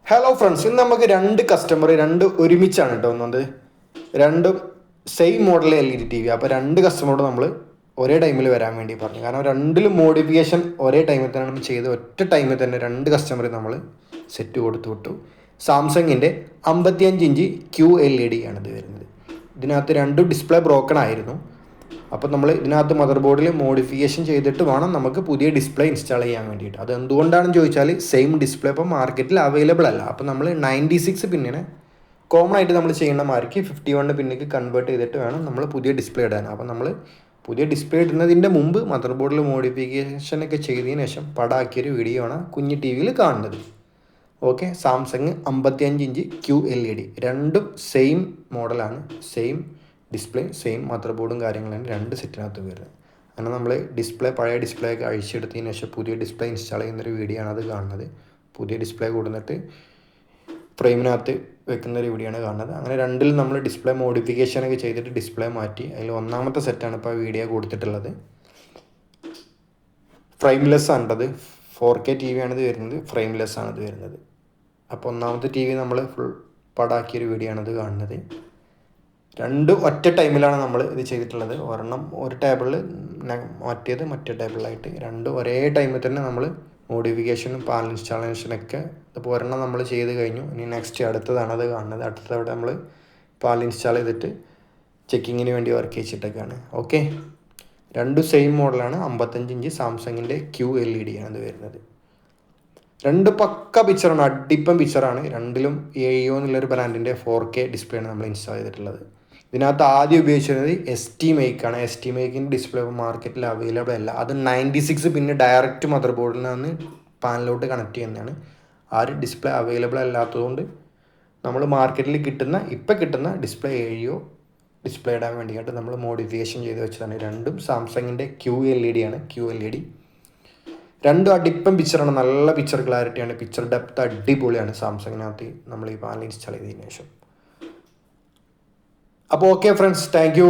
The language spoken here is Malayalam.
ഹലോ ഫ്രണ്ട്സ്, ഇന്ന് നമുക്ക് രണ്ട് ഒരുമിച്ചാണ് കേട്ടോ വന്നത്. രണ്ടും സെയിം മോഡൽ LED TV. അപ്പോൾ രണ്ട് കസ്റ്റമറോട് നമ്മൾ ഒരേ ടൈമിൽ വരാൻ വേണ്ടി പറഞ്ഞു. കാരണം രണ്ടിലും മോഡിഫിക്കേഷൻ ഒരേ ടൈമിൽ തന്നെ നമ്മൾ ചെയ്ത് ഒറ്റ ടൈമിൽ തന്നെ രണ്ട് കസ്റ്റമർ നമ്മൾ സെറ്റ് കൊടുത്തു വിട്ടു. സാംസങ്ങിൻ്റെ 55 ഇഞ്ച് QLED ആണിത് വരുന്നത്. ഇതിനകത്ത് രണ്ടും ഡിസ്പ്ലേ ബ്രോക്കൺ ആയിരുന്നു. അപ്പോൾ നമ്മൾ ഇതിനകത്ത് മദർ ബോർഡിൽ മോഡിഫിക്കേഷൻ ചെയ്തിട്ട് വേണം നമുക്ക് പുതിയ ഡിസ്പ്ലേ ഇൻസ്റ്റാൾ ചെയ്യാൻ വേണ്ടിയിട്ട്. അത് എന്തുകൊണ്ടാണെന്ന് ചോദിച്ചാൽ സെയിം ഡിസ്പ്ലേ ഇപ്പോൾ മാർക്കറ്റിൽ അവൈലബിൾ അല്ല. അപ്പോൾ നമ്മൾ 96 പിന്നിനെ കോമൺ ആയിട്ട് നമ്മൾ ചെയ്യുന്ന മാർക്ക് 51 പിന്നിക്ക് കൺവേർട്ട് ചെയ്തിട്ട് വേണം നമ്മൾ പുതിയ ഡിസ്പ്ലേ ഇടാൻ. അപ്പോൾ നമ്മൾ പുതിയ ഡിസ്പ്ലേ ഇടുന്നതിൻ്റെ മുമ്പ് മദർ ബോർഡിൽ മോഡിഫിക്കേഷനൊക്കെ ചെയ്തതിന് ശേഷം പടാക്കിയൊരു വീഡിയോ ആണ് കുഞ്ഞ് TV കാണുന്നത്. ഓക്കെ, സാംസങ് 55 ഇഞ്ച് QLED രണ്ടും സെയിം മോഡലാണ്, സെയിം ഡിസ്പ്ലേ, സെയിം മദർ ബോർഡും കാര്യങ്ങളാണ് രണ്ട് സെറ്റിനകത്ത് വരുന്നത്. അങ്ങനെ നമ്മൾ പഴയ ഡിസ്പ്ലേ ഒക്കെ അഴിച്ചെടുത്തതിന് ശേഷം പുതിയ ഡിസ്പ്ലേ ഇൻസ്റ്റാൾ ചെയ്യുന്നൊരു വീഡിയോ ആണ് അത് കാണുന്നത്. പുതിയ ഡിസ്പ്ലേ കൊടുത്തിട്ട് ഫ്രെയിമിനകത്ത് വെക്കുന്നൊരു വീഡിയോ ആണ് കാണുന്നത്. അങ്ങനെ രണ്ടിലും നമ്മൾ ഡിസ്പ്ലേ മോഡിഫിക്കേഷനൊക്കെ ചെയ്തിട്ട് ഡിസ്പ്ലേ മാറ്റി. അതിൽ ഒന്നാമത്തെ സെറ്റാണ് ഇപ്പോൾ വീഡിയോ കൊടുത്തിട്ടുള്ളത്. ഫ്രെയിംലെസ് ആണത്, 4K TV ആണിത് വരുന്നത്, ഫ്രെയിംലെസ് ആണിത് വരുന്നത്. അപ്പോൾ ഒന്നാമത്തെ TV നമ്മൾ ഫുൾ പടാക്കിയൊരു വീഡിയോ ആണിത് കാണുന്നത്. രണ്ടും ഒറ്റ ടൈമിലാണ് നമ്മൾ ഇത് ചെയ്തിട്ടുള്ളത്. ഒരെണ്ണം ഒരു ടേബിളിൽ, മറ്റേ ടേബിളിലായിട്ട് രണ്ടും ഒരേ ടൈമിൽ തന്നെ നമ്മൾ മോഡിഫിക്കേഷനും പാനൽ ഇൻസ്റ്റാളേഷനൊക്കെ. ഇപ്പോൾ ഒരെണ്ണം നമ്മൾ ചെയ്ത് കഴിഞ്ഞു, ഇനി നെക്സ്റ്റ് അടുത്തതാണ് അത് കാണുന്നത്. അടുത്തവിടെ നമ്മൾ പാനൽ ഇൻസ്റ്റാൾ ചെയ്തിട്ട് ചെക്കിങ്ങിന് വേണ്ടി വർക്ക് ചെയ്തിട്ടൊക്കെയാണ്. ഓക്കെ, രണ്ടും സെയിം മോഡലാണ്. 55 ഇഞ്ച് സാംസങ്ങിൻ്റെ QLED ആണ് ഇത് വരുന്നത്. രണ്ട് പക്ക പിക്ചറാണ്, അടിപ്പം പിക്ചറാണ്. രണ്ടിലും AEO എന്നുള്ളൊരു ബ്രാൻഡിൻ്റെ 4K ഡിസ്പ്ലേ ആണ് നമ്മൾ ഇൻസ്റ്റാൾ ചെയ്തിട്ടുള്ളത്. ഇതിനകത്ത് ആദ്യം ഉപയോഗിച്ചിരുന്നത് ST മൈക്കാണ്. ST മൈക്കിൻ്റെ ഡിസ്പ്ലേ മാർക്കറ്റിൽ അവൈലബിൾ അല്ല. അത് 96 പിന്നെ ഡയറക്റ്റ് മദർ ബോർഡിൽ നിന്ന് പാനലോട്ട് കണക്ട് ചെയ്യുന്നതാണ്. ആ ഒരു ഡിസ്പ്ലേ അവൈലബിൾ അല്ലാത്തതുകൊണ്ട് നമ്മൾ മാർക്കറ്റിൽ കിട്ടുന്ന ഡിസ്പ്ലേ AEO ഡിസ്പ്ലേ ഇടാൻ വേണ്ടിയിട്ട് നമ്മൾ മോഡിഫിക്കേഷൻ ചെയ്ത് വെച്ചതാണ്. രണ്ടും സാംസങ്ങിൻ്റെ QLED ആണ്. QLED രണ്ടും അടിപ്പം പിക്ചറാണ്, നല്ല പിക്ചർ ക്ലാരിറ്റിയാണ്, പിക്ചർ ഡെപ്ത് അടിപൊളിയാണ് സാംസങ്ങിനകത്ത് നമ്മൾ ഈ പാനൽ ഇൻസ്റ്റാൾ ചെയ്തതിന് ശേഷം. അപ്പോൾ ഓക്കെ ഫ്രണ്ട്സ്, താങ്ക് യു.